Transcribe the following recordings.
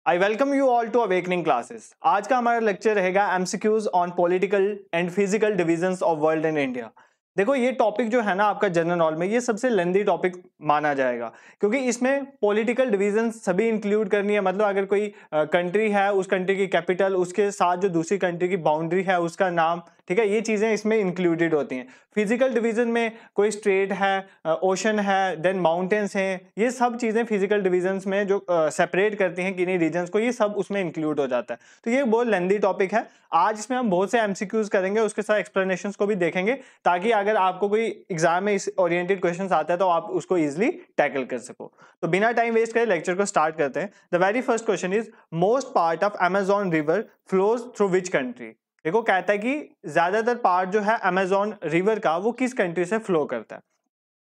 I welcome you all to awakening classes. आज का हमारा लेक्चर रहेगा MCQs on political and physical divisions of world and India. देखो ये टॉपिक जो है ना आपका जनरल नॉलेज में ये सबसे लेंदी टॉपिक माना जाएगा, क्योंकि इसमें पॉलिटिकल डिवीजन सभी इंक्लूड करनी है। मतलब अगर कोई कंट्री है, उस कंट्री की कैपिटल, उसके साथ जो दूसरी कंट्री की बाउंड्री है उसका नाम, ठीक है, ये चीजें इसमें इंक्लूडेड होती हैं। फिजिकल डिवीजन में कोई स्ट्रेट है, ओशन है, देन माउंटेन्स हैं, ये सब चीजें फिजिकल डिविजन्स में जो सेपरेट करती हैं किन्हीं रीजन्स को, ये सब उसमें इंक्लूड हो जाता है। तो ये बहुत लेंदी टॉपिक है। आज इसमें हम बहुत से एमसीक्यूज करेंगे, उसके साथ एक्सप्लेनेशंस को भी देखेंगे, ताकि अगर आपको कोई एग्जाम में इस ओरिएंटेड क्वेश्चंस आता है तो आप उसको इजीली टैकल कर सको। तो बिना टाइम वेस्ट करे लेक्चर को स्टार्ट करते हैं। The very first question is most part of Amazon river flows through which country. देखो कहता है कि ज्यादातर पार्ट जो है अमेजॉन रिवर का वो किस कंट्री से फ्लो करता है।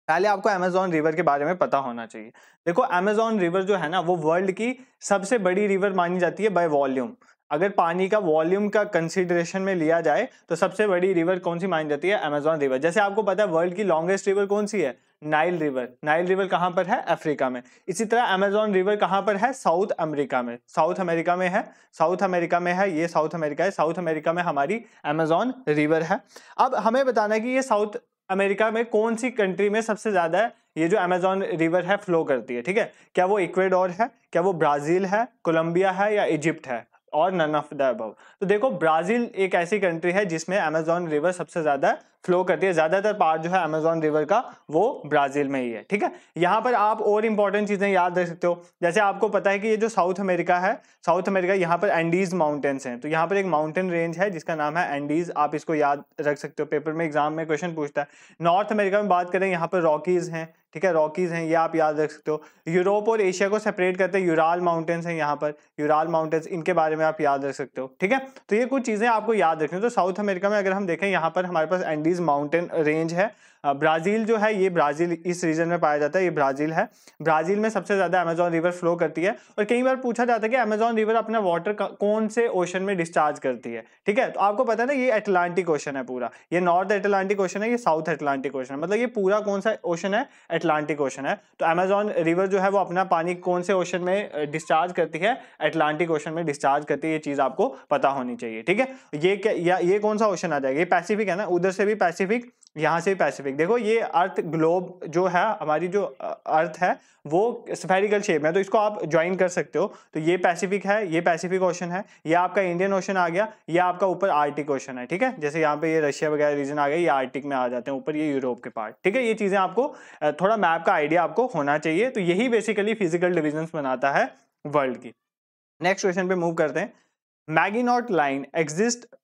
पहले आपको अमेजॉन रिवर के बारे में पता होना चाहिए। देखो अमेजॉन रिवर जो है ना वो वर्ल्ड की सबसे बड़ी रिवर मानी जाती है बाय वॉल्यूम। अगर पानी का वॉल्यूम का कंसीडरेशन में लिया जाए तो सबसे बड़ी रिवर कौन सी मानी जाती है? Amazon river. जैसे आपको पता है वर्ल्ड की लॉन्गेस्ट रिवर कौन सी है? Nile river. नाइल रिवर कहां पर है? अफ्रीका में। इसी तरह अमेजॉन रिवर कहां पर है? साउथ अमेरिका में। साउथ अमेरिका में है, साउथ अमेरिका में है, ये साउथ अमेरिका है। साउथ अमेरिका में हमारी अमेजॉन रिवर है। अब हमें बताना है कि ये साउथ अमेरिका में कौन सी कंट्री में सबसे ज्यादा ये जो अमेजॉन रिवर है फ्लो करती है, ठीक है। क्या वो इक्वेडोर है, क्या वो ब्राजील है, कोलंबिया है, या इजिप्ट है, और नन ऑफ द अबव। तो देखो ब्राजील एक ऐसी कंट्री है जिसमें अमेजॉन रिवर सबसे ज्यादा फ्लो करती है। ज्यादातर पार्ट जो है अमेजॉन रिवर का वो ब्राजील में ही है, ठीक है। यहाँ पर आप और इंपॉर्टेंट चीजें याद रख सकते हो। जैसे आपको पता है कि ये जो साउथ अमेरिका है, साउथ अमेरिका, यहाँ पर एंडीज माउंटेन्स हैं। तो यहाँ पर एक माउंटेन रेंज है जिसका नाम है एंडीज। आप इसको याद रख सकते हो, पेपर में एग्जाम में क्वेश्चन पूछता है। नॉर्थ अमेरिका में बात करें, यहाँ पर रॉकीज हैं, ठीक है, रॉकीज हैं, ये आप याद रख सकते हो। यूरोप और एशिया को सेपरेट करते हैं यूराल माउंटेन्स हैं, यहाँ पर यूराल माउंटेन्स, इनके बारे में आप याद रख सकते हो, ठीक है। तो ये कुछ चीजें आपको याद रखनी है। तो साउथ अमेरिका में अगर हम देखें, यहाँ पर हमारे पास एंडीज माउंटेन रेंज है। ब्राजील जो है ये ब्राजील इस रीजन में पाया जाता है, ये ब्राजील है। ब्राजील में सबसे ज्यादा अमेजॉन रिवर फ्लो करती है। और कई बार पूछा जाता है कि अमेजॉन रिवर अपना वाटर कौन से ओशन में डिस्चार्ज करती है, ठीक है। तो आपको पता है ना ये अटलांटिक ओशन है पूरा, ये नॉर्थ अटलांटिक ओशन है, ये साउथ अटलांटिक ओशन है। मतलब ये पूरा कौन सा ओशन है? अटलांटिक ओशन है। तो अमेजॉन रिवर जो है वो अपना पानी कौन से ओशन में डिस्चार्ज करती है? अटलांटिक ओशन में डिस्चार्ज करती है। ये चीज आपको पता होनी चाहिए, ठीक है। ये क्या, ये कौन सा ओशन आ जाएगा? ये पैसिफिक है ना, उधर से भी पैसिफिक, यहाँ से भी पैसिफिक। देखो ये अर्थ ग्लोब जो है, हमारी जो अर्थ है वो स्फेरिकल शेप में है, तो इसको आप ज्वाइन कर सकते हो। तो ये पैसिफिक है, ये पैसिफिक ओशन है, ये आपका इंडियन ओशन आ गया, ये आपका ऊपर आर्टिक ओशन है, ठीक है। जैसे यहाँ पे ये रशिया वगैरह रीजन आ गया, ये आर्टिक में आ जाते हैं ऊपर, ये यूरोप के पार्ट, ठीक है। ये चीजें आपको थोड़ा मैप का आइडिया आपको होना चाहिए। तो यही बेसिकली फिजिकल डिविजन्स बनाता है वर्ल्ड की। नेक्स्ट क्वेश्चन पे मूव करते हैं। Maginot line exist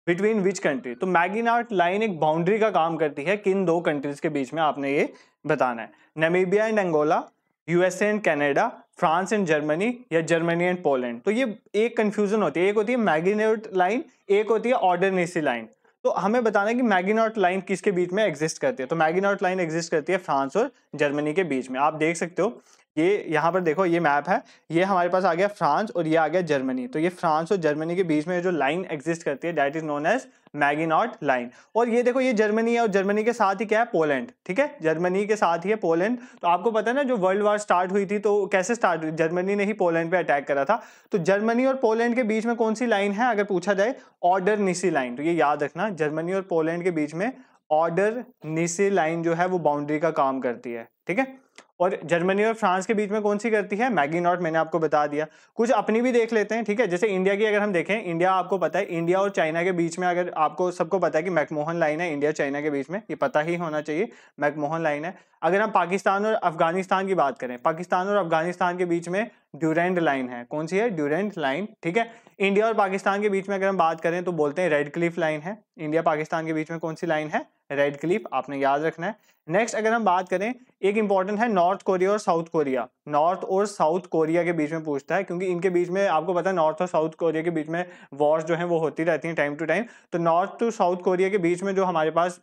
between which country. तो मैगिनॉट लाइन एक बाउंड्री का काम करती है किन दो कंट्रीज के बीच में, आपने ये बताना है। Namibia and Angola, USA and Canada, France and Germany, या जर्मनी एंड पोलैंड। तो ये एक कंफ्यूजन होती है, एक होती है मैगिनॉट लाइन, एक होती है ऑर्डरनेसी लाइन। तो हमें बताना है कि मैगिनॉट लाइन किसके बीच में एग्जिस्ट करती है। तो मैगिनॉट लाइन एग्जिस्ट करती है फ्रांस और जर्मनी के बीच में। आप देख सकते हो ये यहाँ पर देखो, ये मैप है, ये हमारे पास आ गया फ्रांस और ये आ गया जर्मनी। तो ये फ्रांस और जर्मनी के बीच में जो लाइन एग्जिस्ट करती है that is known as Maginot line. और ये देखो ये जर्मनी है, और जर्मनी के साथ ही क्या है? पोलैंड, ठीक है, जर्मनी के साथ ही है पोलैंड। तो आपको पता है ना जो वर्ल्ड वार स्टार्ट हुई थी तो कैसे स्टार्ट हुई? जर्मनी ने ही पोलैंड पे अटैक करा था। तो जर्मनी और पोलैंड के बीच में कौन सी लाइन है अगर पूछा जाए? ऑर्डरनेसी लाइन। तो ये याद रखना, जर्मनी और पोलैंड के बीच में ऑर्डरनेसी लाइन जो है वो बाउंड्री का काम करती है, ठीक है। और जर्मनी और फ्रांस के बीच में कौन सी करती है? मैगिनॉट, मैंने आपको बता दिया। कुछ अपनी भी देख लेते हैं, ठीक है। जैसे इंडिया की अगर हम देखें, इंडिया आपको पता है, इंडिया और चाइना के बीच में, अगर आपको सबको पता है कि मैकमोहन लाइन है इंडिया चाइना के बीच में, ये पता ही होना चाहिए, मैकमोहन लाइन है। अगर हम पाकिस्तान और अफगानिस्तान की बात करें, पाकिस्तान और अफगानिस्तान के बीच में ड्यूरेंट लाइन है। कौन सी है? ड्यूरेंट लाइन, ठीक है। इंडिया और पाकिस्तान के बीच में अगर हम बात करें तो बोलते हैं रेड क्लिफ लाइन है। इंडिया पाकिस्तान के बीच में कौन सी लाइन है? रेड क्लिफ, आपने याद रखना है। नेक्स्ट अगर हम बात करें, एक इंपॉर्टेंट है नॉर्थ कोरिया और साउथ कोरिया। नॉर्थ और साउथ कोरिया के बीच में पूछता है, क्योंकि इनके बीच में आपको पता है नॉर्थ और साउथ कोरिया के बीच में वॉर्स जो है वो होती रहती हैं टाइम टू टाइम। तो नॉर्थ टू साउथ कोरिया के बीच में जो हमारे पास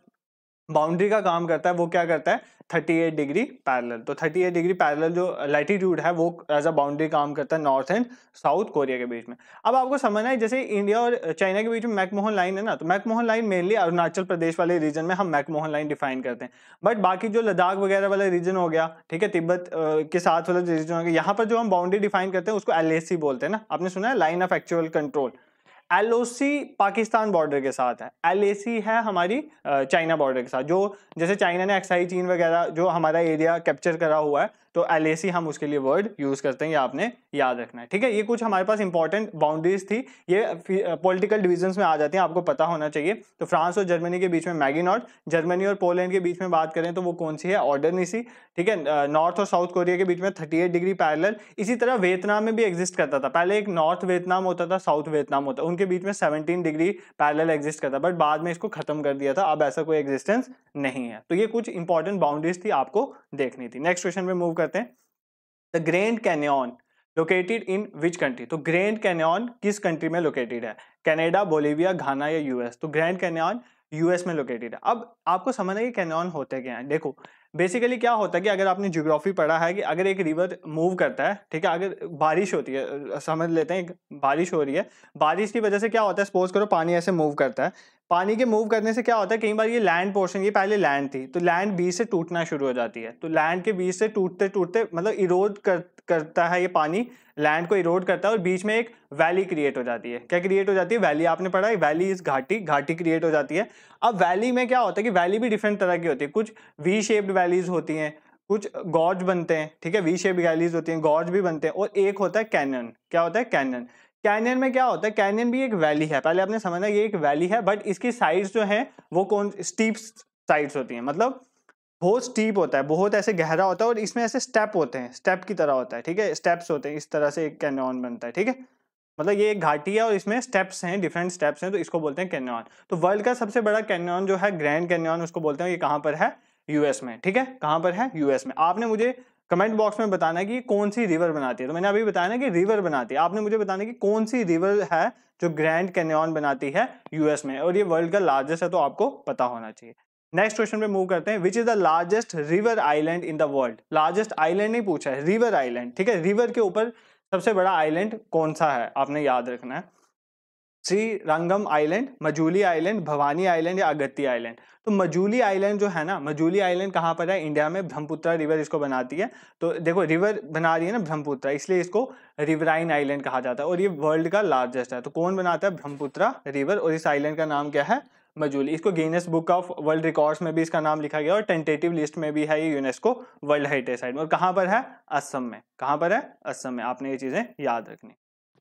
बाउंड्री का काम करता है, वो क्या करता है 38 डिग्री पैरेलल। तो 38 डिग्री पैरेलल जो लैटिट्यूड है वो एज अ बाउंड्री काम करता है नॉर्थ एंड साउथ कोरिया के बीच में। अब आपको समझना है जैसे इंडिया और चाइना के बीच में मैकमोहन लाइन है ना, तो McMahon line mainly Arunachal Pradesh वाले रीजन में हम मैकमोहन लाइन डिफाइन करते हैं। बट बाकी जो लद्दाख वगैरह वाला रीजन हो गया, ठीक है, तिब्बत के साथ वाला रीजन हो गया, यहाँ पर जो हम बाउंड्री डिफाइन करते हैं उसको LAC बोलते हैं ना, आपने सुना है line of actual control. LOC Pakistan border के साथ है, LAC है हमारी चाइना बॉर्डर के साथ। जो जैसे चाइना ने एक्साई चीन वगैरह जो हमारा एरिया कैप्चर करा हुआ है, तो LAC हम उसके लिए वर्ड यूज करते हैं, ये आपने याद रखना है, ठीक है। ये कुछ हमारे पास इंपॉर्टेंट बाउंड्रीज थी, ये पॉलिटिकल डिविजन्स में आ जाती हैं, आपको पता होना चाहिए। तो फ्रांस और जर्मनी के बीच में मैगिनॉट, जर्मनी और पोलैंड के बीच में बात करें तो वो कौन सी है, ऑर्डरनीसी, ठीक है। नॉर्थ और साउथ कोरिया के बीच में 38 डिग्री पैरेलल। इसी तरह वियतनाम में भी एग्जिस्ट करता था, पहले एक नॉर्थ वियतनाम होता था, साउथ वियतनाम होता, उनके बीच में 17 डिग्री पैरेलल एग्जिस्ट करता, बट बाद में इसको खत्म कर दिया था, अब ऐसा कोई एग्जिस्टेंस नहीं है। तो ये कुछ इंपॉर्टेंट बाउंड्रीज थी, आपको देखनी थी। नेक्स्ट क्वेश्चन पे मूव करते हैं। The grand Canyon located in which country. तो ग्रैंड कैन्यन किस कंट्री में लोकेटेड है, कनाडा, बोलिविया, घाना या यूएस। तो ग्रैंड कैन्यन यूएस में लोकेटेड है। अब आपको समझना है कि कैन्यन होते क्या है। देखो बेसिकली क्या होता है कि अगर आपने ज्योग्राफी पढ़ा है कि अगर एक रिवर मूव करता है, ठीक है, अगर बारिश होती है, समझ लेते हैं बारिश हो रही है, बारिश की वजह से क्या होता है, सपोज करो पानी ऐसे मूव करता है, पानी के मूव करने से क्या होता है, कई बार ये लैंड पोर्शन, ये पहले लैंड थी, तो लैंड बीच से टूटना शुरू हो जाती है। तो लैंड के बीच से टूटते टूटते मतलब इरोड करता है ये पानी, लैंड को इरोड करता है और बीच में एक वैली क्रिएट हो जाती है। क्या क्रिएट हो जाती है, वैली, आपने पढ़ा है वैली इज घाटी, घाटी क्रिएट हो जाती है। अब वैली में क्या होता है कि वैली भी डिफरेंट तरह की होती है, कुछ वी शेप्ड वैलीज होती हैं, कुछ गॉर्ज बनते हैं, ठीक है, वी शेप्ड वैलीज होती हैं, गॉर्ज भी बनते हैं, और एक होता है कैनन। क्या होता है, कैनन। कैनियन में क्या होता है, कैनियन भी एक वैली है, पहले आपने समझना ये एक वैली है, बट इसकी साइड्स जो है वो कौन, स्टीप साइड्स होती हैं, मतलब बहुत स्टीप होता है, बहुत ऐसे गहरा होता है, और इसमें ऐसे स्टेप होते हैं, स्टेप की तरह होता है, ठीक है, स्टेप्स होते हैं, इस तरह से एक कैनियन बनता है, ठीक है। मतलब ये एक घाटी है और इसमें स्टेप्स हैं, डिफरेंट स्टेप्स हैं, तो इसको बोलते हैं कैनियन। तो वर्ल्ड का सबसे बड़ा कैनियन जो है ग्रैंड कैनियन, उसको बोलते हैं, ये कहाँ पर है, यूएस में, ठीक है, कहाँ पर है, यूएस में। आपने मुझे कमेंट बॉक्स में बताना है कि कौन सी रिवर बनाती है, तो मैंने अभी बताया ना कि रिवर बनाती है, आपने मुझे बताना है कि कौन सी रिवर है जो ग्रैंड कैनियन बनाती है यूएस में, और ये वर्ल्ड का लार्जेस्ट है, तो आपको पता होना चाहिए। नेक्स्ट क्वेश्चन पे मूव करते हैं। Which is the largest river island in the world. Largest island नहीं पूछा है, रिवर आइलैंड, ठीक है, रिवर के ऊपर सबसे बड़ा आइलैंड कौन सा है, आपने याद रखना है। Srirangam island, Majuli island, Bhavani island या अगत्ती आइलैंड। तो मजूली आइलैंड जो है ना, मजूली आइलैंड कहाँ पर है, इंडिया में, ब्रह्मपुत्र रिवर इसको बनाती है। तो देखो रिवर बना रही है ना ब्रह्मपुत्र, इसलिए इसको रिवराइन आइलैंड कहा जाता है, और ये वर्ल्ड का लार्जेस्ट है। तो कौन बनाता है, ब्रह्मपुत्र रिवर, और इस आइलैंड का नाम क्या है, मजूली। इसको Guinness book of world records में भी इसका नाम लिखा गया और टेंटेटिव लिस्ट में भी है ये यूनेस्को वर्ल्ड हेरिटेज साइट में। और कहाँ पर है, असम में। कहाँ पर है, असम में। आपने ये चीजें याद रखनी,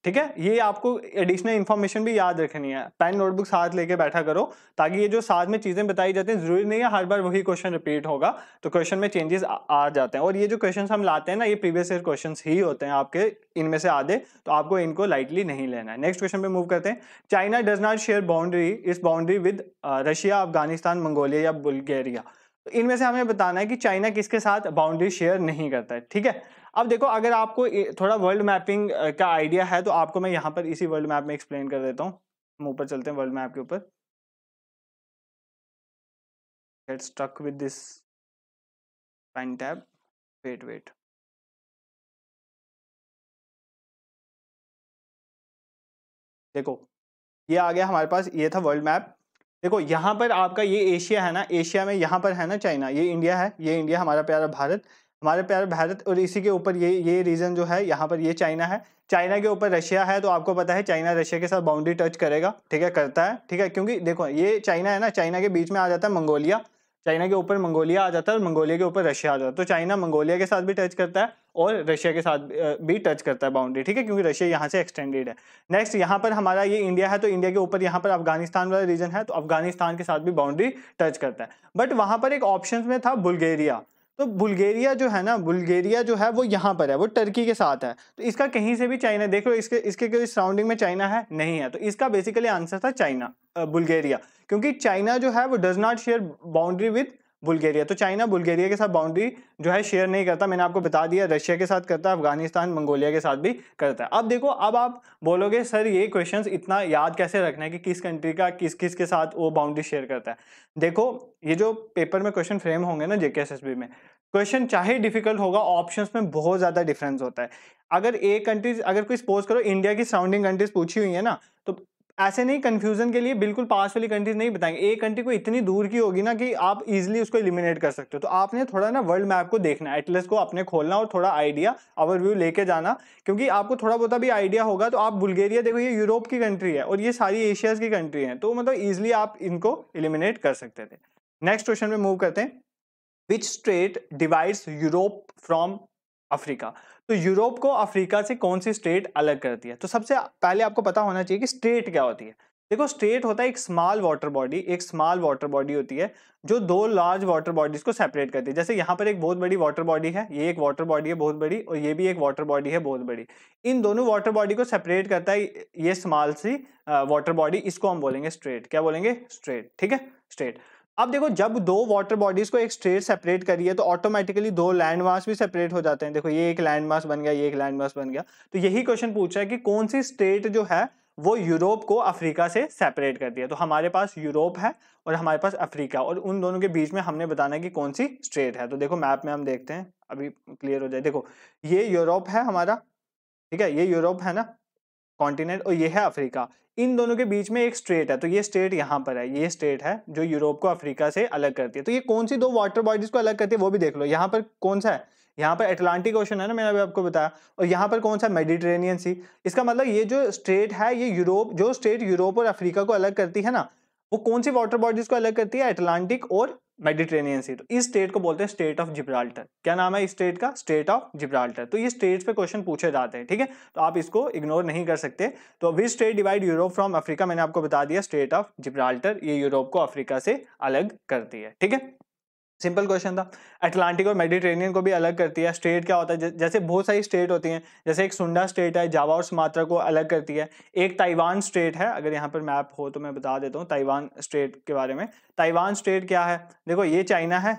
ठीक है। ये आपको एडिशनल इन्फॉर्मेशन भी याद रखनी है, पेन नोटबुक साथ लेके बैठा करो, ताकि ये जो साथ में चीजें बताई जाती हैं, जरूरी नहीं है हर बार वही क्वेश्चन रिपीट होगा, तो क्वेश्चन में चेंजेस आ जाते हैं। और ये जो क्वेश्चन हम लाते हैं ना, ये प्रीवियस ईयर क्वेश्चन ही होते हैं आपके, इनमें से आधे, तो आपको इनको लाइटली नहीं लेना है। नेक्स्ट क्वेश्चन पे मूव करते हैं। China does not share boundary, इस boundary with Russia, Afghanistan, Mongolia या बुल्गारिया। तो इनमें से हमें बताना है कि चाइना किसके साथ बाउंड्री शेयर नहीं करता है, ठीक है। अब देखो अगर आपको थोड़ा वर्ल्ड मैपिंग का आइडिया है, तो आपको मैं यहाँ पर इसी वर्ल्ड मैप में एक्सप्लेन कर देता हूँ। हम ऊपर चलते हैं वर्ल्ड मैप के ऊपर। Get stuck with this pen tab, wait. देखो ये आ गया हमारे पास, ये था वर्ल्ड मैप। देखो यहाँ पर आपका ये एशिया है ना, एशिया में यहाँ पर है ना चाइना, ये इंडिया है, ये इंडिया हमारा प्यारा भारत, हमारे प्यारे भारत, और इसी के ऊपर ये रीजन जो है यहाँ पर ये चाइना है, चाइना के ऊपर रशिया है। तो आपको पता है चाइना रशिया के साथ बाउंड्री टच करेगा, ठीक है, करता है, ठीक है, क्योंकि देखो ये चाइना है ना, चाइना के बीच में आ जाता है मंगोलिया, चाइना के ऊपर मंगोलिया आ जाता है और मंगोलिया के ऊपर रशिया आ जाता है। तो चाइना मंगोलिया के साथ भी टच करता है और रशिया के साथ भी टच करता है बाउंड्री, ठीक है, क्योंकि रशिया यहाँ से एक्सटेंडेड है। नेक्स्ट यहाँ पर हमारा ये इंडिया है, तो इंडिया के ऊपर यहाँ पर अफगानिस्तान वाला रीजन है, तो अफगानिस्तान के साथ भी बाउंड्री टच करता है। बट वहां पर एक ऑप्शन में था बुल्गारिया, तो बुल्गारिया जो है ना, बुल्गारिया जो है वो यहाँ पर है, वो टर्की के साथ है, तो इसका कहीं से भी चाइना, देख लो इसके कोई सराउंडिंग में चाइना है नहीं है, तो इसका बेसिकली आंसर था चाइना, बुल्गारिया, क्योंकि चाइना जो है वो does not share boundary with Bulgaria. तो चाइना बुल्गारिया के साथ बाउंड्री जो है शेयर नहीं करता, मैंने आपको बता दिया, रशिया के साथ करता है, अफगानिस्तान मंगोलिया के साथ भी करता है। अब देखो, अब आप बोलोगे सर ये क्वेश्चंस इतना याद कैसे रखना है कि किस कंट्री का किस किस के साथ वो बाउंड्री शेयर करता है। देखो ये जो पेपर में क्वेश्चन फ्रेम होंगे ना जेके एसएसबी में, क्वेश्चन चाहे डिफिकल्ट होगा, ऑप्शंस में बहुत ज्यादा डिफरेंस होता है। अगर एक कंट्रीज, अगर कोई सपोज करो इंडिया की सराउंडिंग कंट्रीज पूछी हुई है ना, तो ऐसे नहीं, कंफ्यूजन के लिए बिल्कुल पास वाली कंट्रीज नहीं बताएंगे, एक कंट्री को इतनी दूर की होगी ना कि आप इजीली उसको एलिमिनेट कर सकते हो। तो आपने थोड़ा ना वर्ल्ड मैप को देखना, एटलस को अपने खोलना और थोड़ा आइडिया ओवरव्यू लेके जाना, क्योंकि आपको थोड़ा बहुत भी आइडिया होगा तो आप बुल्गारिया देखो, ये यूरोप की कंट्री है और ये सारी एशिया की कंट्री है, तो मतलब इजिली आप इनको एलिमिनेट कर सकते थे। नेक्स्ट क्वेश्चन में मूव करते हैं। Which state divides Europe from Africa? तो यूरोप को अफ्रीका से कौन सी स्टेट अलग करती है? तो सबसे पहले आपको पता होना चाहिए कि स्टेट क्या होती है। देखो स्टेट होता है एक स्मॉल वाटर बॉडी, एक स्मॉल वाटर बॉडी होती है जो दो लार्ज वाटर बॉडीज को सेपरेट करती है। जैसे यहाँ पर एक बहुत बड़ी वाटर बॉडी है, ये एक वाटर बॉडी है बहुत बड़ी, और ये भी एक वाटर बॉडी है बहुत बड़ी। इन दोनों वाटर बॉडी को सेपरेट करता है ये स्मॉल सी वाटर बॉडी, इसको हम बोलेंगे स्ट्रेट। क्या बोलेंगे? स्ट्रेट। ठीक है, स्ट्रेट। अब देखो, जब दो वाटर बॉडीज को एक स्टेट सेपरेट करिए तो ऑटोमेटिकली दो लैंड मास भी सेपरेट हो जाते हैं। देखो ये एक लैंड मास बन गया, ये एक लैंड मास बन गया। तो यही क्वेश्चन पूछ रहा है कि कौन सी स्टेट जो है वो यूरोप को अफ्रीका से सेपरेट करती है। तो हमारे पास यूरोप है और हमारे पास अफ्रीका, और उन दोनों के बीच में हमने बताना है कि कौन सी स्टेट है। तो देखो मैप में हम देखते हैं, अभी क्लियर हो जाए। देखो ये यूरोप है हमारा, ठीक है, ये यूरोप है ना कॉन्टिनेंट, और ये है अफ्रीका। इन दोनों के बीच में एक स्टेट है, तो ये स्टेट यहाँ पर है, ये स्टेट है जो यूरोप को अफ्रीका से अलग करती है। तो ये कौन सी दो वाटर बॉडीज को अलग करती है वो भी देख लो। यहाँ पर कौन सा है? यहाँ पर अटलांटिक ओशन है ना, मैंने अभी आपको बताया, और यहाँ पर कौन सा? मेडिटेरेनियन सी। इसका मतलब ये जो स्टेट है, ये यूरोप, जो स्टेट यूरोप और अफ्रीका को अलग करती है ना, वो कौन सी वाटर बॉडीज को अलग करती है? अटलांटिक और मेडिटेरेनियन सी। तो इस स्टेट को बोलते हैं स्टेट ऑफ जिब्राल्टर। क्या नाम है इस स्टेट का? State of Gibraltar. तो ये स्टेट्स पे क्वेश्चन पूछे जाते हैं, ठीक है, तो आप इसको इग्नोर नहीं कर सकते। तो which state divide Europe from Africa? मैंने आपको बता दिया, स्टेट ऑफ जिब्राल्टर, ये यूरोप को अफ्रीका से अलग करती है। ठीक है, सिंपल क्वेश्चन था। अटलांटिक और मेडिटेरेनियन को भी अलग करती है। स्टेट क्या होता है? जैसे बहुत सारी स्टेट होती हैं, जैसे एक सुंडा स्टेट है, जावा और सुमात्रा को अलग करती है। एक ताइवान स्टेट है, अगर यहाँ पर मैप हो तो मैं बता देता हूँ ताइवान स्टेट के बारे में। ताइवान स्टेट क्या है? देखो ये चाइना है,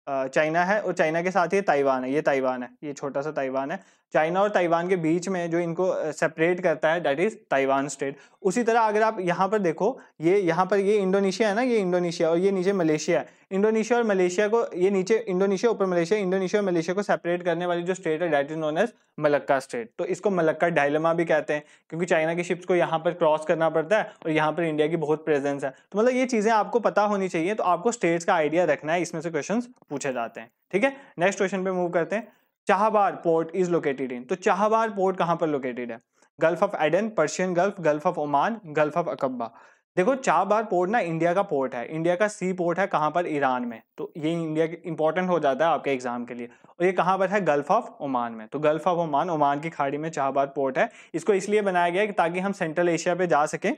चाइना है, और चाइना के साथ ये ताइवान है, ये ताइवान है, ये छोटा सा ताइवान है। चाइना और ताइवान के बीच में जो इनको सेपरेट करता है दैट इज ताइवान स्टेट। उसी तरह अगर आप यहाँ पर देखो, ये यहाँ पर ये इंडोनेशिया है ना, ये इंडोनेशिया, और ये नीचे मलेशिया है। इंडोनेशिया और मलेशिया को, ये नीचे इंडोनेशिया ऊपर मलेशिया, इंडोनेशिया और मलेशिया को सेपरेट करने वाली जो स्टेट है that is known as Malacca state. तो इसको मलक्का डायलेमा भी कहते हैं, क्योंकि चाइना की शिप्स को यहाँ पर क्रॉस करना पड़ता है और यहाँ पर इंडिया की बहुत प्रेजेंस है। तो मतलब ये चीजें आपको पता होनी चाहिए, तो आपको स्टेट्स का आइडिया रखना है, इसमें से क्वेश्चन पूछे जाते हैं। ठीक है, नेक्स्ट क्वेश्चन पे मूव करते हैं। Chabahar port is located in. तो चाहबार पोर्ट कहां पर लोकेटेड है? Gulf of Aden, Persian Gulf, Gulf of Oman, Gulf of Aqaba. देखो चाहबार पोर्ट ना इंडिया का पोर्ट है, इंडिया का सी पोर्ट है, कहां पर? ईरान में। तो ये इंडिया इंपॉर्टेंट हो जाता है आपके एग्जाम के लिए। और ये कहां पर है? गल्फ ऑफ ओमान में। तो गल्फ ऑफ ओमान, ओमान की खाड़ी में चाहबार पोर्ट है। इसको इसलिए बनाया गया है कि ताकि हम सेंट्रल एशिया पे जा सकें,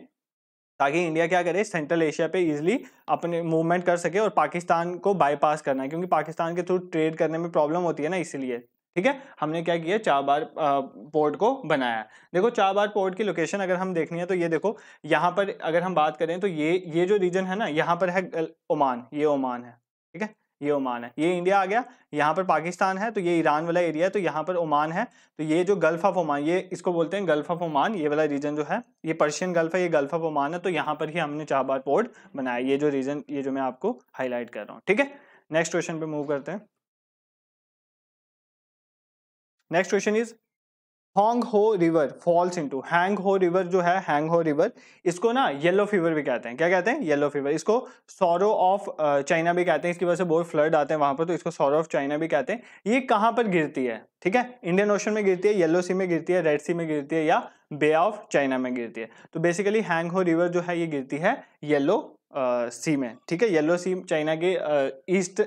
ताकि इंडिया क्या करे, सेंट्रल एशिया पे इजीली अपने मूवमेंट कर सके, और पाकिस्तान को बाईपास करना है, क्योंकि पाकिस्तान के थ्रू ट्रेड करने में प्रॉब्लम होती है ना, इसलिए। ठीक है, हमने क्या किया, चाहबार पोर्ट को बनाया। देखो चाहबार पोर्ट की लोकेशन अगर हम देखनी है तो ये देखो, यहाँ पर अगर हम बात करें तो ये जो रीजन है ना, यहाँ पर है ओमान, ये ओमान है, ठीक है, ये ओमान है, ये इंडिया आ गया। यहाँ पर पाकिस्तान है, तो ये ईरान वाला एरिया है, तो यहाँ पर ओमान है। तो ये जो गल्फ ऑफ ओमान, ये इसको बोलते हैं गल्फ ऑफ ओमान, ये वाला रीजन जो है, ये पर्शियन गल्फ है, ये गल्फ ऑफ ओमान है। तो यहाँ पर ही हमने चाहबार पोर्ट बनाया, ये जो रीजन, ये जो मैं आपको हाईलाइट कर रहा हूँ। ठीक है, नेक्स्ट क्वेश्चन पे मूव करते हैं। नेक्स्ट क्वेश्चन इज होंग हो रिवर फॉल्स इनटू। हैंग हो रिवर जो है, हैंग हो रिवर, इसको ना येलो फीवर भी कहते हैं। क्या कहते हैं? Yellow fever. इसको सॉरो ऑफ चाइना भी कहते हैं, इसकी वजह से बहुत फ्लड आते हैं वहां पर, तो इसको सॉरो ऑफ चाइना भी कहते हैं। ये कहां पर गिरती है? ठीक है, इंडियन ओशन में गिरती है, येलो सी में गिरती है, रेड सी में गिरती है, या बे ऑफ चाइना में गिरती है। तो बेसिकली हैंग हो रिवर जो है ये गिरती है येलो सी में। ठीक है, येलो सी चाइना के ईस्ट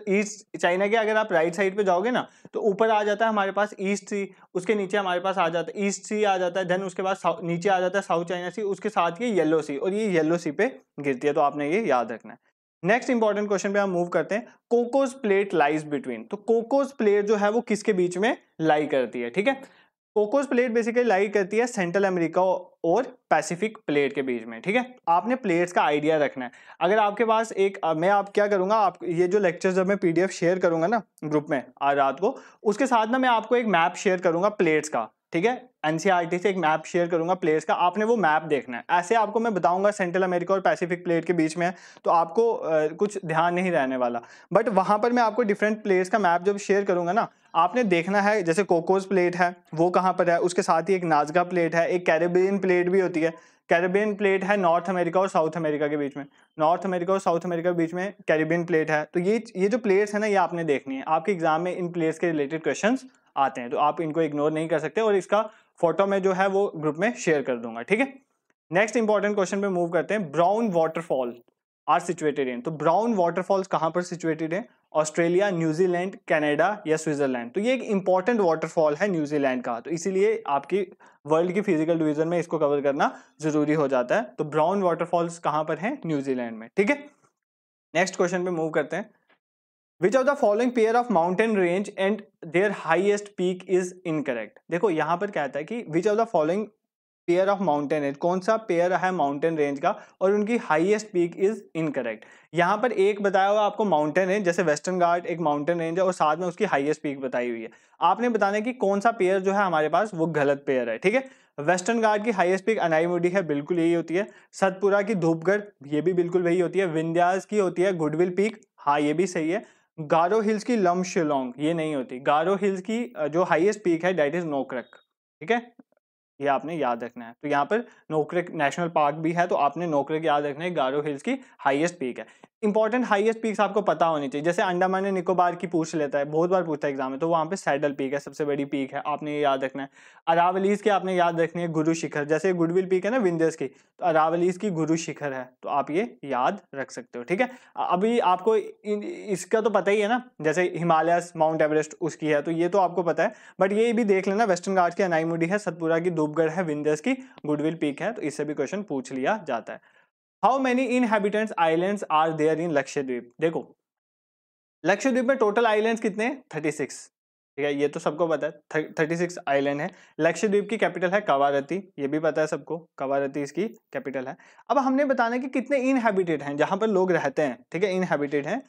चाइना के, अगर आप राइट साइड पे जाओगे ना तो ऊपर आ जाता है हमारे पास ईस्ट सी, उसके नीचे हमारे पास आ जाता है ईस्ट सी आ जाता है, देन उसके बाद नीचे आ जाता है साउथ चाइना सी, उसके साथ ये येलो सी, और ये येलो सी पे गिरती है। तो आपने ये याद रखना है। नेक्स्ट इंपॉर्टेंट क्वेश्चन पे हम मूव करते हैं। Cocos plate lies between. तो कोकोस प्लेट जो है वो किसके बीच में लाई करती है? ठीक है, कोकोस प्लेट बेसिकली लाई करती है सेंट्रल अमेरिका और पैसिफिक प्लेट के बीच में, ठीक है। आपने प्लेट्स का आइडिया रखना है। अगर आपके पास एक मैं आप क्या करूंगा, आप ये जो लेक्चर जब मैं पीडीएफ शेयर करूंगा ना ग्रुप में आज रात को, उसके साथ ना मैं आपको एक मैप शेयर करूंगा प्लेट्स का, ठीक है। एनसीईआरटी से एक मैप शेयर करूंगा प्लेट्स का, आपने वो मैप देखना है। ऐसे आपको मैं बताऊंगा सेंट्रल अमेरिका और पैसिफिक प्लेट के बीच में है, तो आपको कुछ ध्यान नहीं रहने वाला। बट वहां पर मैं आपको डिफरेंट प्लेट्स का मैप जब शेयर करूंगा ना, आपने देखना है जैसे कोकोस प्लेट है वो कहाँ पर है, उसके साथ ही एक नाज़का प्लेट है, एक कैरेबियन प्लेट भी होती है। कैरेबियन प्लेट है नॉर्थ अमेरिका और साउथ अमेरिका के बीच में, नॉर्थ अमेरिका और साउथ अमेरिका के बीच में कैरेबियन प्लेट है। तो ये जो प्लेट्स है ना, ये आपने देखनी है। आपके एग्जाम में इन प्लेट्स के रिलेटेड क्वेश्चंस आते हैं, तो आप इनको इग्नोर नहीं कर सकते। और इसका फोटो में जो है वो ग्रुप में शेयर कर दूंगा, ठीक है। नेक्स्ट इंपॉर्टेंट क्वेश्चन पे मूव करते हैं। Brown waterfall are situated in, तो ब्राउन वाटरफॉल्स कहां पर सिचुएटेड है? ऑस्ट्रेलिया, न्यूजीलैंड, कनाडा या स्विट्जरलैंड। तो ये एक इंपॉर्टेंट वाटरफॉल है न्यूजीलैंड का, तो इसीलिए आपकी वर्ल्ड की फिजिकल डिवीजन में इसको कवर करना जरूरी हो जाता है। तो ब्राउन वाटरफॉल्स कहां पर है? न्यूजीलैंड में, ठीक है। नेक्स्ट क्वेश्चन पे मूव करते हैं। Which of the following pair of mountain range and their highest peak is incorrect. देखो यहां पर कहता है कि which of the following pair of mountain range, कौन सा पेयर है माउंटेन रेंज का और उनकी हाईएस्ट पीक इज इनकरेक्ट। यहां पर एक बताया हुआ आपको माउंटेन रेंज, जैसे वेस्टर्न घाट एक माउंटेन रेंज है और साथ में उसकी हाईएस्ट पीक बताई हुई है। आपने बताना है कि कौन सा पेयर जो है हमारे पास वो गलत पेयर है, ठीक है। वेस्टर्न घाट की हाईएस्ट पीक अनाईमुडी है, बिल्कुल यही होती है। सतपुरा की धूपगढ़, ये भी बिल्कुल वही होती है। विंध्यास की होती है गुडविल पीक, हाँ ये भी सही है। गारो हिल्स की लमशिलोंग, ये नहीं होती। गारो हिल्स की जो हाईएस्ट पीक है दैट इज नोकरेक, ठीक है, ये आपने याद रखना है। तो यहाँ पर नोकरेक नेशनल पार्क भी है, तो आपने नोकरेक याद रखना है, गारो हिल्स की हाईएस्ट पीक है। इंपॉर्टेंट हाईएस्ट पीक्स आपको पता होनी चाहिए। जैसे अंडमान एंड निकोबार की पूछ लेता है, बहुत बार पूछता है एग्जाम में, तो वहाँ पे सैडल पीक है, सबसे बड़ी पीक है, आपने ये याद रखना है। अरावलीज की आपने याद रखनी है गुरु शिखर, जैसे गुडविल पीक है ना विंध्यस की, तो अरावलीज की गुरु शिखर है, तो आप ये याद रख सकते हो, ठीक है। अभी आपको इसका तो पता ही है ना, जैसे हिमालयस माउंट एवरेस्ट उसकी है, तो ये तो आपको पता है। बट ये भी देख लेना, वेस्टर्न घाट्स की अनाईमुडी है, सतपुरा की धूपगढ़ है, विंध्यस की गुडविल पीक है, तो इससे भी क्वेश्चन पूछ लिया जाता है। How many inhabitants islands are there in Lakshadweep. देखो लक्षद्वीप में टोटल आइलैंड्स कितने हैं? 36, ठीक है, ये तो सबको पता है 36 आइलैंड है। लक्षद्वीप की कैपिटल है कवारती, ये भी पता है सबको, कवारती इसकी कैपिटल है। अब हमने बताना है कि कितने इनहेबिटेड हैं, जहां पर लोग रहते हैं, ठीक है, इनहेबिटेड हैं,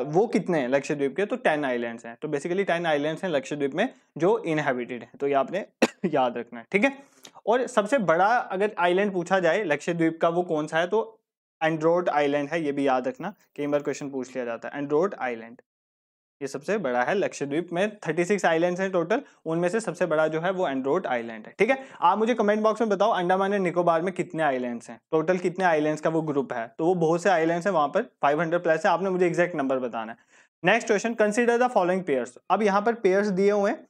वो कितने हैं लक्षद्वीप के? तो 10 आइलैंड्स हैं। तो बेसिकली 10 आइलैंड्स हैं लक्षद्वीप में जो इनहेबिटेड है, तो ये आपने याद रखना है, ठीक है। और सबसे बड़ा अगर आइलैंड पूछा जाए लक्षद्वीप का वो कौन सा है, तो एंड्रोट आइलैंड है, ये भी याद रखना, कई बार क्वेश्चन पूछ लिया जाता है। एंड्रोट आइलैंड ये सबसे बड़ा है लक्षद्वीप में, 36 आइलैंड्स हैं टोटल, उनमें से सबसे बड़ा जो है वो एंड्रोट आइलैंड है, ठीक है। आप मुझे कमेंट बॉक्स में बताओ अंडमान एंड निकोबार में कितने आइलैंड्स हैं, टोटल कितने आइलैंड्स का वो ग्रुप है। तो वो बहुत से आइलैंड्स हैं वहां पर, 500 प्लस है, आपने मुझे एग्जैक्ट नंबर बताना है। Next question, consider the following pairs. अब यहाँ पर पेयर्स दिए हुए हैं,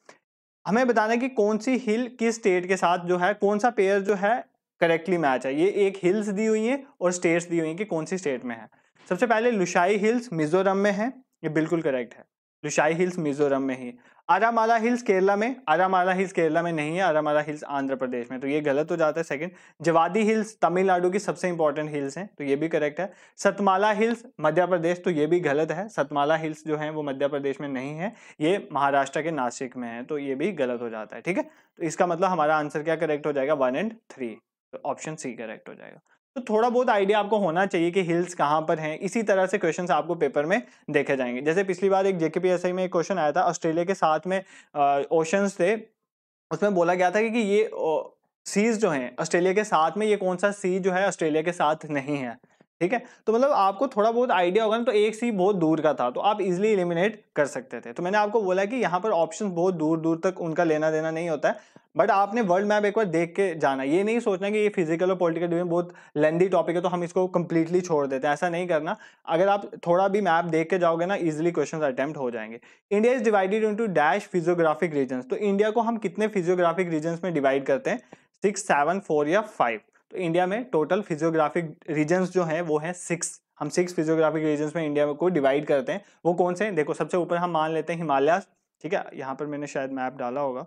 हमें बताना है कि कौन सी हिल किस स्टेट के साथ जो है, कौन सा पेयर जो है करेक्टली मैच है। ये एक हिल्स दी हुई है और स्टेट्स दी हुई है कि कौन सी स्टेट में है। सबसे पहले लुशाई हिल्स मिजोरम में है, ये बिल्कुल करेक्ट है, लुशाई हिल्स मिजोरम में ही। आरामाला हिल्स केरला में, आरामाला हिल्स केरला में नहीं है, आरामाला हिल्स आंध्र प्रदेश में, तो ये गलत हो जाता है सेकंड। जवादी हिल्स तमिलनाडु की सबसे इंपॉर्टेंट हिल्स हैं, तो ये भी करेक्ट है। सतमाला हिल्स मध्य प्रदेश, तो ये भी गलत है, सतमाला हिल्स जो है वो मध्य प्रदेश में नहीं है, ये महाराष्ट्र के नासिक में है, तो ये भी गलत हो जाता है, ठीक है। तो इसका मतलब हमारा आंसर क्या करेक्ट हो जाएगा? 1 और 3, तो ऑप्शन सी करेक्ट हो जाएगा। तो थोड़ा बहुत आइडिया आपको होना चाहिए कि हिल्स कहाँ पर हैं। इसी तरह से क्वेश्चंस आपको पेपर में देखे जाएंगे। जैसे पिछली बार एक जेकेपीएसआई में एक क्वेश्चन आया था, ऑस्ट्रेलिया के साथ में ओशंस थे, उसमें बोला गया था कि ये सीज जो हैं ऑस्ट्रेलिया के साथ में, ये कौन सा सी जो है ऑस्ट्रेलिया के साथ नहीं है, ठीक है। तो मतलब आपको थोड़ा बहुत आइडिया होगा ना, तो एक सी बहुत दूर का था, तो आप इजिली एलिमिनेट कर सकते थे। तो मैंने आपको बोला कि यहाँ पर ऑप्शन बहुत दूर दूर तक उनका लेना देना नहीं होता है, बट आपने वर्ल्ड मैप एक बार देख के जाना। ये नहीं सोचना कि ये फिजिकल और पॉलिटिकल डिवीजन बहुत लेंदी टॉपिक है तो हम इसको कंप्लीटली छोड़ देते हैं, ऐसा नहीं करना। अगर आप थोड़ा भी मैप देख के जाओगे ना, इजिली क्वेश्चन अटेम्प्ट हो जाएंगे। India is divided into dash physiographic regions, तो इंडिया को हम कितने फिजियोग्राफिक रीजन्स में डिवाइड करते हैं? 6, 7, 4 या 5। तो इंडिया में टोटल फिजियोग्राफिक रीजन्स जो है वो है 6। हम 6 फिजियोग्राफिक रीजन्स में इंडिया को डिवाइड करते हैं। वो कौन से हैं? देखो सबसे ऊपर हम मान लेते हैं हिमालय, ठीक है, यहाँ पर मैंने शायद मैप डाला होगा,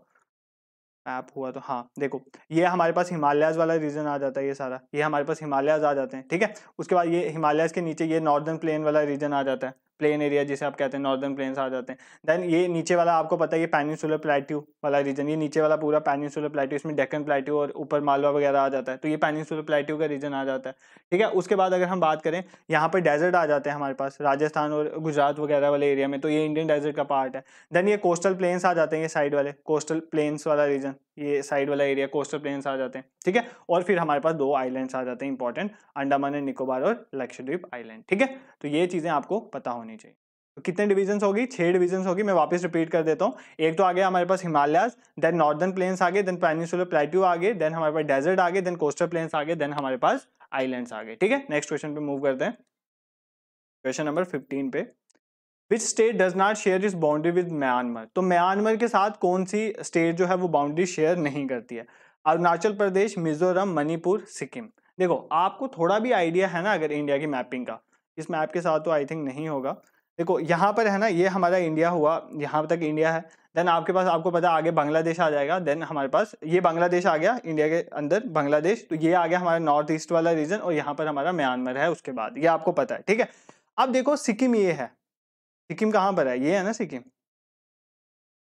मैप हुआ तो हाँ, देखो ये हमारे पास हिमालयाज वाला रीजन आ जाता है, ये सारा ये हमारे पास हिमालयाज आ जाते हैं, ठीक है। उसके बाद ये हिमालयाज के नीचे ये नॉर्दर्न प्लेन वाला रीजन आ जाता है, प्लेन एरिया जिसे आप कहते हैं, नॉर्दर्न प्लेन्स आ जाते हैं। देन ये नीचे वाला आपको पता है ये पेनिनसुलर प्लेट्यू वाला रीजन, ये नीचे वाला पूरा पेनिनसुलर प्लेट्यू, इसमें डेक्कन प्लेट्यू और ऊपर मालवा वगैरह आ जाता है, तो ये पेनिनसुलर प्लेट्यू का रीजन आ जाता है, ठीक है। उसके बाद अगर हम बात करें यहाँ पर डेजर्ट आ जाते हैं हमारे पास राजस्थान और गुजरात वगैरह वाले एरिया में, तो ये इंडियन डेजर्ट का पार्ट है। देन ये कोस्टल प्लेन्स आ जाते हैं, ये साइड वाले कोस्टल प्लेन्स वाला रीजन, ये साइड वाला एरिया कोस्टल प्लेन्स आ जाते हैं, ठीक है। और फिर हमारे पास 2 आइलैंड्स आ जाते हैं इंपॉर्टेंट, अंडमान एंड निकोबार और लक्षद्वीप आइलैंड, ठीक है। तो ये चीजें आपको पता होनी चाहिए। तो कितने डिवीजन होगी? 6 डिवीजन होगी। मैं वापस रिपीट कर देता हूँ। एक तो आ गया हमारे पास हिमालयाज, देन नॉर्दर्न प्लेन्स आ गए, देन पेनिनसुलर प्लेट्यू आ गए, देन हमारे पास डेजर्ट आ गए, देन कोस्टल प्लेन्स आ गए, देन हमारे पास आइलैंड्स आ गए, ठीक है। नेक्स्ट क्वेश्चन पे मूव करते हैं, क्वेश्चन नंबर 15 पे। Which state does not share इस बाउंड्री विद म्यांमार? तो म्यांमार के साथ कौन सी स्टेट जो है वो बाउंड्री शेयर नहीं करती है? अरुणाचल प्रदेश, मिजोरम, मणिपुर, सिक्किम। देखो आपको थोड़ा भी आइडिया है ना अगर इंडिया की मैपिंग का, इस मैप के साथ तो आई थिंक नहीं होगा। देखो यहाँ पर है ना, ये हमारा इंडिया हुआ, यहाँ तक इंडिया है। देन आपके पास आपको पता है आगे बांग्लादेश आ जाएगा, देन हमारे पास ये बांग्लादेश आ गया इंडिया के अंदर, बांग्लादेश, तो ये आ गया हमारा नॉर्थ ईस्ट वाला रीजन, और यहाँ पर हमारा म्यांमार है उसके बाद, ये आपको पता है, ठीक है। अब देखो सिक्किम ये है, सिक्किम कहाँ पर है? ये है ना सिक्किम।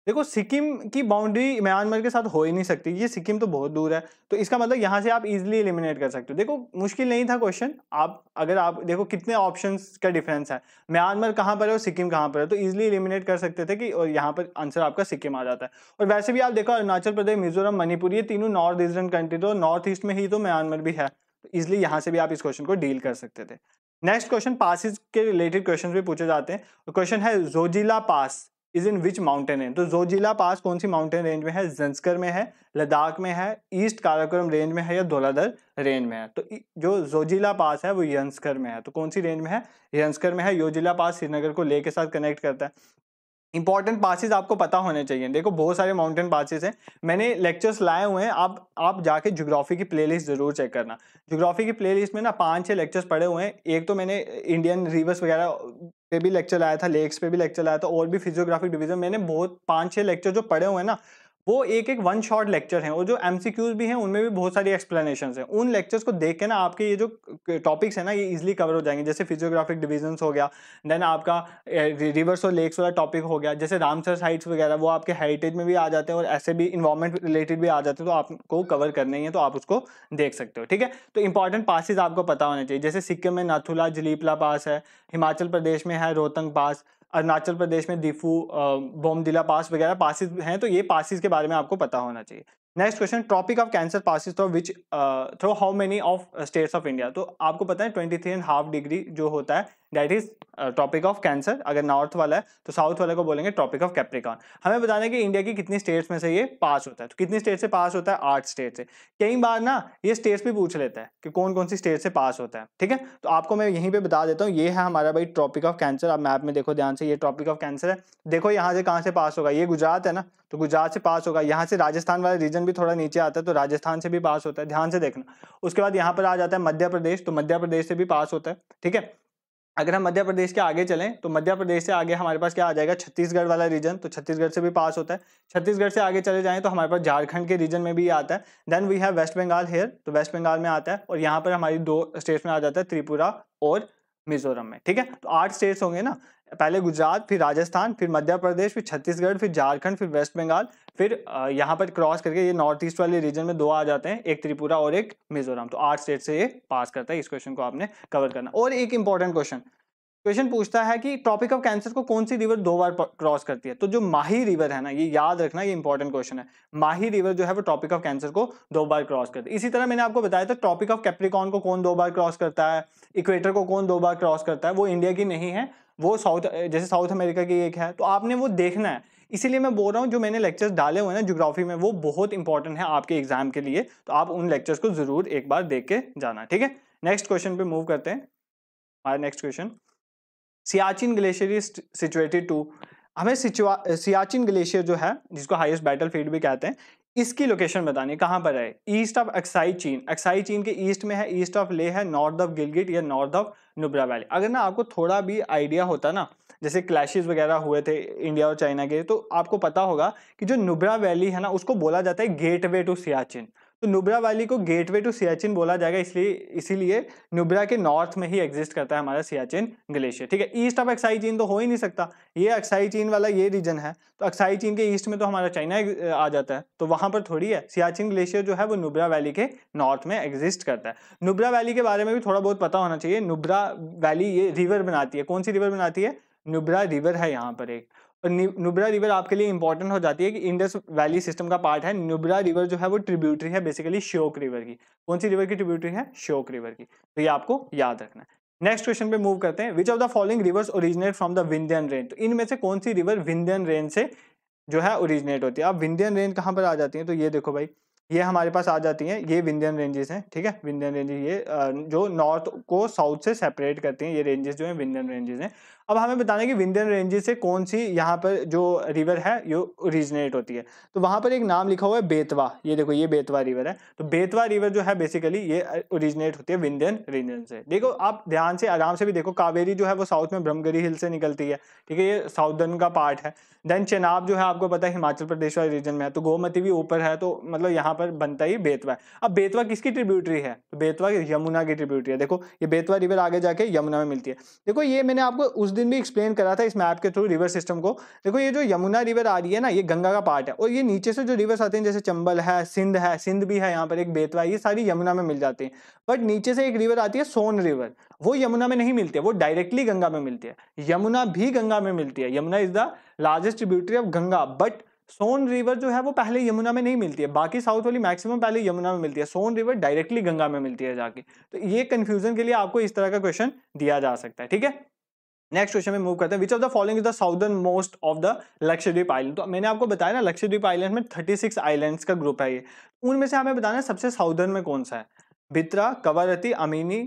देखो सिक्किम की बाउंड्री म्यांमार के साथ हो ही नहीं सकती, ये सिक्किम तो बहुत दूर है, तो इसका मतलब यहाँ से आप इजीली एलिमिनेट कर सकते हो। देखो मुश्किल नहीं था क्वेश्चन, आप अगर आप देखो कितने ऑप्शंस का डिफरेंस है, म्यांमार कहाँ पर है और सिक्किम कहाँ पर है, तो इजीली एलिमिनेट कर सकते थे कि, और यहाँ पर आंसर आपका सिक्किम आ जाता है। और वैसे भी आप देखो अरुणाचल प्रदेश, मिजोरम, मणिपुर, ये तीनों नॉर्थ ईस्टर्न कंट्री, तो नॉर्थ ईस्ट में ही तो म्यांमार भी है, तो इजिली यहाँ से भी आप इस क्वेश्चन को डील कर सकते थे। नेक्स्ट क्वेश्चन पासिस के रिलेटेड क्वेश्चन भी पूछे जाते हैं। क्वेश्चन है Zojila pass is in which mountain range? तो जोजिला पास कौन सी माउंटेन रेंज में है? जंस्कर में है, लद्दाख में है, ईस्ट काराकोरम रेंज में है, या धौलाधर रेंज में है? तो जो जोजिला पास है वो यंस्कर में है, तो कौन सी रेंज में है? यंस्कर में है। योजिला पास श्रीनगर को लेह के साथ कनेक्ट करता है। इंपॉर्टेंट पासेस आपको पता होने चाहिए। देखो बहुत सारे माउंटेन पासेस हैं, मैंने लेक्चर्स लाए हुए हैं, आप जाके ज्योग्राफी की प्लेलिस्ट जरूर चेक करना। ज्योग्राफी की प्लेलिस्ट में ना 5-6 लेक्चर्स पड़े हुए हैं। एक तो मैंने इंडियन रिवर्स वगैरह पे भी लेक्चर लाया था, लेक्स पे भी लेक्चर लाया था, और भी फिजियोग्राफिक डिवीजन मैंने बहुत 5-6 लेक्चर जो पढ़े हुए हैं ना, वो एक एक 1 शॉट लेक्चर हैं, और जो एमसीक्यूज भी हैं उनमें भी बहुत सारी एक्सप्लेनेशंस हैं। उन लेक्चर्स को देख के ना आपके ये जो टॉपिक्स है ना ये इजीली कवर हो जाएंगे। जैसे फिजियोग्राफिक डिवीजन्स हो गया, देन आपका रिवर्स और लेक्स वाला टॉपिक हो गया, जैसे रामसर साइट्स वगैरह वो आपके हेरिटेज में भी आ जाते हैं, और ऐसे भी इन्वायरमेंट रिलेटेड भी आ जाते हैं, तो आपको कवर करने ही है, तो आप उसको देख सकते हो, ठीक है। तो इंपॉर्टेंट पासेस आपको पता होने चाहिए। जैसे सिक्किम में नाथुला जलीपला पास है, हिमाचल प्रदेश में है रोहतंग पास, अरुणाचल प्रदेश में दीफू बोमदिला पास वगैरह पासिस हैं, तो ये पासिस के बारे में आपको पता होना चाहिए। Next question, tropic of cancer passes through which through how many of states of India? तो आपको पता है 23.5 डिग्री जो होता है that is tropic of cancer. अगर नॉर्थ वाला है तो साउथ वाले को बोलेंगे ट्रॉपिक ऑफ कैप्रिकॉर्न। हमें बताना है कि इंडिया की कितनी स्टेट्स में से ये पास होता है, तो कितनी स्टेट से पास होता है? 8 स्टेट से। कई बार ना ये स्टेट्स भी पूछ लेता है कि कौन कौन सी स्टेट से पास होता है, ठीक है। तो आपको मैं यहीं पे बता देता हूँ, ये है हमारा भाई ट्रॉपिक ऑफ कैंसर। आप मैप में देखो ध्यान से, ये ट्रॉपिक ऑफ कैंसर है। देखो यहाँ से कहाँ से पास होगा? ये गुजरात है ना, तो गुजरात से पास होगा। यहाँ से राजस्थान वाला रीजन भी थोड़ा नीचे आता है, तो राजस्थान से भी पास होता है, ध्यान से देखना। उसके बाद यहाँ पर आ जाता है मध्य प्रदेश, तो मध्य प्रदेश से भी पास होता है, ठीक है। अगर हम मध्य प्रदेश के आगे चलें तो मध्य प्रदेश से आगे हमारे पास क्या आ जाएगा? छत्तीसगढ़ वाला रीजन, तो छत्तीसगढ़ से भी पास होता है। छत्तीसगढ़ से आगे चले जाएं तो हमारे पास झारखंड के रीजन में भी आता है। Then we have West Bengal here, तो वेस्ट बंगाल में आता है, और यहाँ पर हमारी 2 स्टेट्स में आ जाता है, त्रिपुरा और मिजोरम में, ठीक है। तो 8 स्टेट्स होंगे ना, पहले गुजरात, फिर राजस्थान, फिर मध्य प्रदेश, फिर छत्तीसगढ़, फिर झारखंड, फिर वेस्ट बंगाल, फिर यहाँ पर क्रॉस करके ये नॉर्थ ईस्ट वाले रीजन में 2 आ जाते हैं, एक त्रिपुरा और एक मिजोरम। तो 8 स्टेट से ये पास करता है। इस क्वेश्चन को आपने कवर करना। और एक इंपॉर्टेंट क्वेश्चन पूछता है कि ट्रॉपिक ऑफ कैंसर को कौन सी रिवर 2 बार क्रॉस करती है? तो जो माही रिवर है ना, ये याद रखना, ये इंपॉर्टेंट क्वेश्चन है। माही रिवर जो है वो ट्रॉपिक ऑफ कैंसर को 2 बार क्रॉस करती है। इसी तरह मैंने आपको बताया था ट्रॉपिक ऑफ कैप्रिकॉर्न को कौन 2 बार क्रॉस करता है, इक्वेटर को कौन 2 बार क्रॉस करता है। वो इंडिया की नहीं है, वो जैसे साउथ अमेरिका की एक है, तो आपने वो देखना है। इसीलिए मैं बोल रहा हूँ जो मैंने लेक्चर्स डाले हुए हैं ना ज्योग्राफी में, वो बहुत इंपॉर्टेंट है आपके एग्जाम के लिए, तो आप उन लेक्चर्स को जरूर एक बार देख के जाना, ठीक है। नेक्स्ट क्वेश्चन पे मूव करते हैं। हमारा next question, Siachen glacier is situated to, हमें सियाचिन ग्लेशियर जो है जिसको हाईएस्ट बैटलफील्ड भी कहते हैं, इसकी लोकेशन बतानी है, कहाँ पर है? ईस्ट ऑफ अक्साई चीन, अक्साई चीन के ईस्ट में है, ईस्ट ऑफ लेह है, नॉर्थ ऑफ गिलगिट या नॉर्थ ऑफ नुब्रा वैली। अगर ना आपको थोड़ा भी आइडिया होता ना, जैसे क्लैशेस वगैरह हुए थे इंडिया और चाइना के, तो आपको पता होगा कि जो नुब्रा वैली है ना उसको बोला जाता है गेटवे टू सियाचिन। तो नुब्रा वैली को गेटवे टू सियाचिन बोला जाएगा, इसलिए इसीलिए नुब्रा के नॉर्थ में ही एग्जिस्ट करता है हमारा सियाचिन ग्लेशियर। ठीक है, ईस्ट ऑफ अक्साई चीन तो हो ही नहीं सकता, ये अक्साई चीन वाला ये रीजन है, तो अक्साई चीन के ईस्ट में तो हमारा चाइना आ जाता है, तो वहां पर थोड़ी है। सियाचिन ग्लेशियर जो है वो नुब्रा वैली के नॉर्थ में एग्जिस्ट करता है। नुब्रा वैली के बारे में भी थोड़ा बहुत पता होना चाहिए। नुब्रा वैली ये रिवर बनाती है, कौन सी रिवर बनाती है? नुब्रा रिवर है यहाँ पर एक, और नुब्रा रिवर आपके लिए इंपॉर्टेंट हो जाती है कि इंडस वैली सिस्टम का पार्ट है। नुब्रा रिवर जो है वो ट्रिब्यूटरी है बेसिकली श्योक रिवर की। कौन सी रिवर की ट्रिब्यूटरी है? श्योक रिवर की, तो ये आपको याद रखना है। नेक्स्ट क्वेश्चन पे मूव करते हैं। Which of the following rivers originate from the Vindhyan range? तो इनमें से कौन सी रिवर विंध्यन रेंज से जो है ओरिजिनेट होती है? अब विंध्यन रेंज कहाँ पर आ जाती है? तो ये देखो भाई, ये हमारे पास आ जाती हैं, ये विंध्यन रेंजेस हैं। ठीक है, विंध्यन रेंजेस ये जो नॉर्थ को साउथ से सेपरेट करती हैं, ये रेंजेस जो हैं विंध्यन रेंजेस हैं। अब हमें बताना है कि विंध्यन रेंजेस से कौन सी यहाँ पर जो रिवर है ये ओरिजिनेट होती है। तो वहां पर एक नाम लिखा हुआ है बेतवा, ये देखो ये बेतवा रिवर है। तो बेतवा रिवर जो है बेसिकली ये ओरिजिनेट होती है विंध्यन रीजन से। देखो आप ध्यान से आराम से भी देखो, कावेरी जो है वो साउथ में ब्रह्मगिरी हिल से निकलती है। ठीक है, ये साउदर्न का पार्ट है। देन चेनाब जो है आपको पता है हिमाचल प्रदेश वाले रीजन में है। तो गोमती भी ऊपर है, तो मतलब यहाँ पर बनता ही बेतवा है। अब बेतवा किसकी ट्रिब्यूटरी है? तो बेतवा यमुना की ट्रिब्यूटरी है। देखो ये बेतवा रिवर आगे जाके यमुना में मिलती है। देखो ये मैंने आपको उस दिन भी एक्सप्लेन करा था इस मैप के थ्रू रिवर सिस्टम को। देखो ये जो यमुना रिवर आ रही है ना, ये गंगा का पार्ट है, और ये नीचे से जो रिवर्स आते हैं जैसे चंबल है, सिंध भी है यहाँ पर, एक बेतवा, ये सारी यमुना में मिल जाती है। बट नीचे से एक रिवर आती है सोन रिवर, वो यमुना में नहीं मिलती है, वो डायरेक्टली गंगा में मिलती है। यमुना भी गंगा में मिलती है, Yamuna is the largest tributary of Ganga, but Son river जो है वो पहले यमुना में नहीं मिलती है। बाकी साउथ वाली मैक्सिमम पहले यमुना में मिलती है, सोन रिवर डायरेक्टली गंगा में मिलती है जाके। तो ये कंफ्यूजन के लिए आपको इस तरह का क्वेश्चन दिया जा सकता है। ठीक है, नेक्स्ट क्वेश्चन में मूव करते हैं। Which of the following is the southern most of the Lakshadweep island? तो मैंने आपको बताया ना, लक्षद्वीप आइलैंड में 36 आइलैंड्स का ग्रुप है ये। उनमें से हमें बताना है सबसे साउदर्न में कौन सा है, बित्रा, कवरत्ती, अमीनी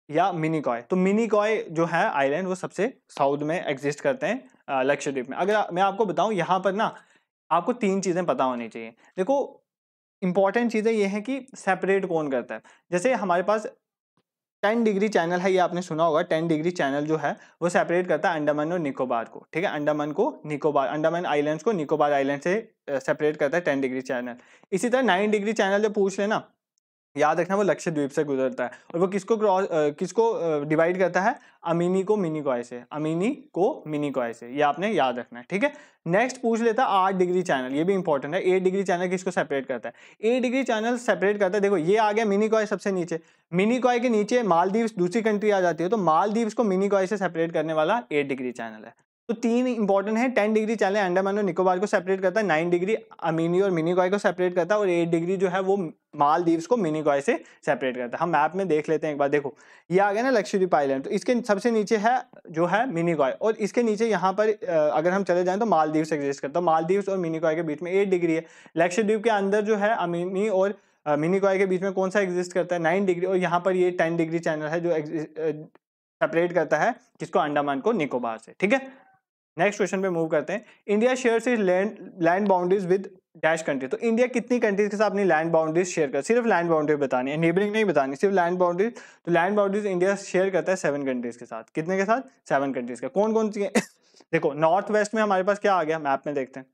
या मिनिकॉय? तो मिनिकॉय जो है आइलैंड वो सबसे साउथ में एग्जिस्ट करते हैं लक्षद्वीप में। अगर मैं आपको बताऊं यहाँ पर ना, आपको 3 चीजें पता होनी चाहिए। देखो इंपॉर्टेंट चीजें ये हैं कि सेपरेट कौन करता है। जैसे हमारे पास 10 डिग्री चैनल है, ये आपने सुना होगा। 10 डिग्री चैनल जो है वो सेपरेट करता है अंडमान और निकोबार को। ठीक है, अंडमान को निकोबार, अंडमान आइलैंड्स को निकोबार आइलैंड से सेपरेट करता है 10 डिग्री चैनल। इसी तरह 9 डिग्री चैनल जब पूछ लेना, याद रखना वो लक्षद्वीप से गुजरता है, और वो किसको डिवाइड करता है? अमीनी को मिनिकॉय से, अमीनी को मिनिकॉय से, ये आपने याद रखना है। ठीक है, नेक्स्ट पूछ लेता है 8 डिग्री चैनल, ये भी इंपॉर्टेंट है। 8 डिग्री चैनल किसको सेपरेट करता है? 8 डिग्री चैनल सेपरेट करता है, देखो ये आ गया मिनिकॉय सबसे नीचे, मिनिकॉय के नीचे मालदीव्स दूसरी कंट्री आ जाती है, तो मालदीव्स को मिनिकॉय से सेपरेट करने वाला 8 डिग्री चैनल है। तो 3 इंपॉर्टेंट है। 10 डिग्री चैनल अंडमान और निकोबार को सेपरेट करता है, 9 डिग्री अमीनी और मिनिकॉय को सेपरेट करता है, और 8 डिग्री जो है वो मालदीव्स को मिनिकॉय से सेपरेट करता है। हम मैप में देख लेते हैं एक बार। देखो ये आ गया ना लक्षद्वीप आइलैंड, तो इसके सबसे नीचे है जो है मिनिकॉय, और इसके नीचे यहाँ पर अगर हम चले जाएं तो मालदीव्स एग्जिस्ट करता है। मालदीव्स और मिनिकॉय के बीच में 8 डिग्री है। लक्षद्वीप के अंदर जो है अमीनी और मिनिकॉय के बीच में कौन सा एग्जिस्ट करता है? 9 डिग्री, और यहाँ पर ये 10 डिग्री चैनल है जो सेपरेट करता है किसको? अंडमान को निकोबार से। ठीक है, नेक्स्ट क्वेश्चन पे मूव करते हैं। India shares is land boundaries with dash country? तो इंडिया कितनी कंट्रीज के साथ अपनी लैंड बाउंड्रीज शेयर कर? सिर्फ लैंड बाउंड्री बतानी है, नेबरिंग नहीं बतानी, सिर्फ लैंड बाउंड्रीज। तो लैंड बाउंड्रीज इंडिया शेयर करता है 7 कंट्रीज के साथ। कितने के साथ? 7 कंट्रीज का। कौन कौन सी? देखो नॉर्थ वेस्ट में हमारे पास क्या आ गया, मैप में देखते हैं।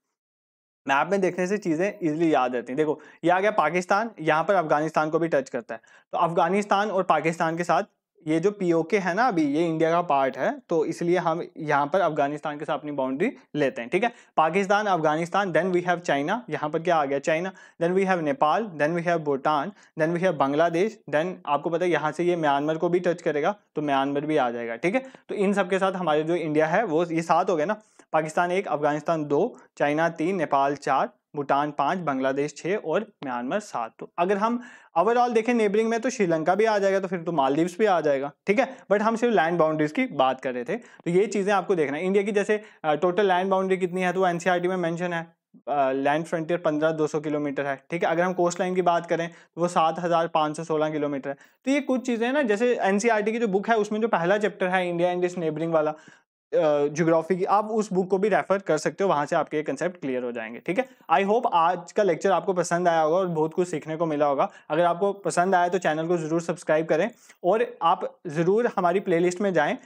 मैप में देखने से चीजें इजीली याद रहती हैं। देखो ये आ गया पाकिस्तान, यहाँ पर अफगानिस्तान को भी टच करता है, तो अफगानिस्तान और पाकिस्तान के साथ ये जो पीओके है ना अभी, ये इंडिया का पार्ट है, तो इसलिए हम यहाँ पर अफगानिस्तान के साथ अपनी बाउंड्री लेते हैं। ठीक है, Pakistan, Afghanistan, then we have China, यहाँ पर क्या आ गया? China, then we have Nepal, then we have Bhutan, then we have Bangladesh, then आपको पता है यहाँ से ये म्यांमार को भी टच करेगा, तो म्यांमार भी आ जाएगा। ठीक है, तो इन सब के साथ हमारे जो इंडिया है वो ये 7 हो गए ना, पाकिस्तान 1, अफगानिस्तान 2, चाइना 3, नेपाल 4, भूटान 5, बांग्लादेश 6 और म्यांमार 7। तो अगर हम ओवरऑल देखें नेबरिंग में तो श्रीलंका भी आ जाएगा, तो फिर तो मालदीव्स भी आ जाएगा। ठीक है, बट हम सिर्फ लैंड बाउंड्रीज की बात कर रहे थे, तो ये चीजें आपको देखना है। इंडिया की जैसे टोटल लैंड बाउंड्री कितनी है, तो एनसीईआरटी में मेंशन है, लैंड फ्रंटियर 15,200 किलोमीटर है। ठीक है, अगर हम कोस्ट लाइन की बात करें तो वो 7,516 किलोमीटर है। तो ये कुछ चीजें ना, जैसे एनसीईआरटी की जो बुक है उसमें जो पहला चैप्टर है इंडिया एंड इट्स नेबरिंग वाला ज्योग्राफी की, आप उस बुक को भी रेफर कर सकते हो, वहां से आपके ये कंसेप्ट क्लियर हो जाएंगे। ठीक है, आई होप आज का लेक्चर आपको पसंद आया होगा और बहुत कुछ सीखने को मिला होगा। अगर आपको पसंद आया तो चैनल को जरूर सब्सक्राइब करें, और आप जरूर हमारी प्लेलिस्ट में जाएं।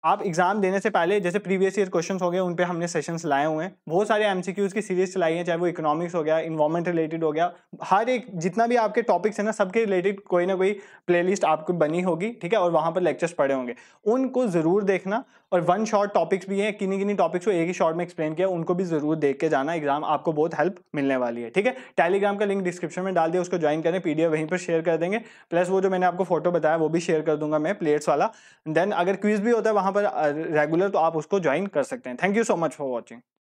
आप एग्जाम देने से पहले जैसे प्रीवियस ईयर क्वेश्चंस हो गए उन पे हमने सेशंस लाए हुए हैं, बहुत सारे एमसीक्यूज की सीरीज चलाई है, चाहे वो इकोनॉमिक्स हो गया, इन्वायरमेंट रिलेटेड हो गया, हर एक जितना भी आपके टॉपिक्स है ना सबके रिलेटेड कोई ना कोई प्लेलिस्ट आपको बनी होगी, ठीक है, और वहां पर लेक्चर्स पड़े होंगे, उनको जरूर देखना। और वन शॉट टॉपिक्स भी हैं, किन्हीं किन्हीं टॉपिक्स को एक ही शॉर्ट में एक्सप्लेन किया, उनको भी जरूर देख के जाना, एग्जाम आपको बहुत हेल्प मिलने वाली है, ठीक है। टेलीग्राम का लिंक डिस्क्रिप्शन में डाल दिया, उसको ज्वाइन करें, पीडीएफ वहीं पर शेयर कर देंगे, प्लस वो जो मैंने आपको फोटो बताया वो भी शेयर कर दूंगा मैं, प्लेट्स वाला। देन अगर क्विज भी होता है वहां पर रेगुलर, तो आप उसको ज्वाइन कर सकते हैं। Thank you so much for watching.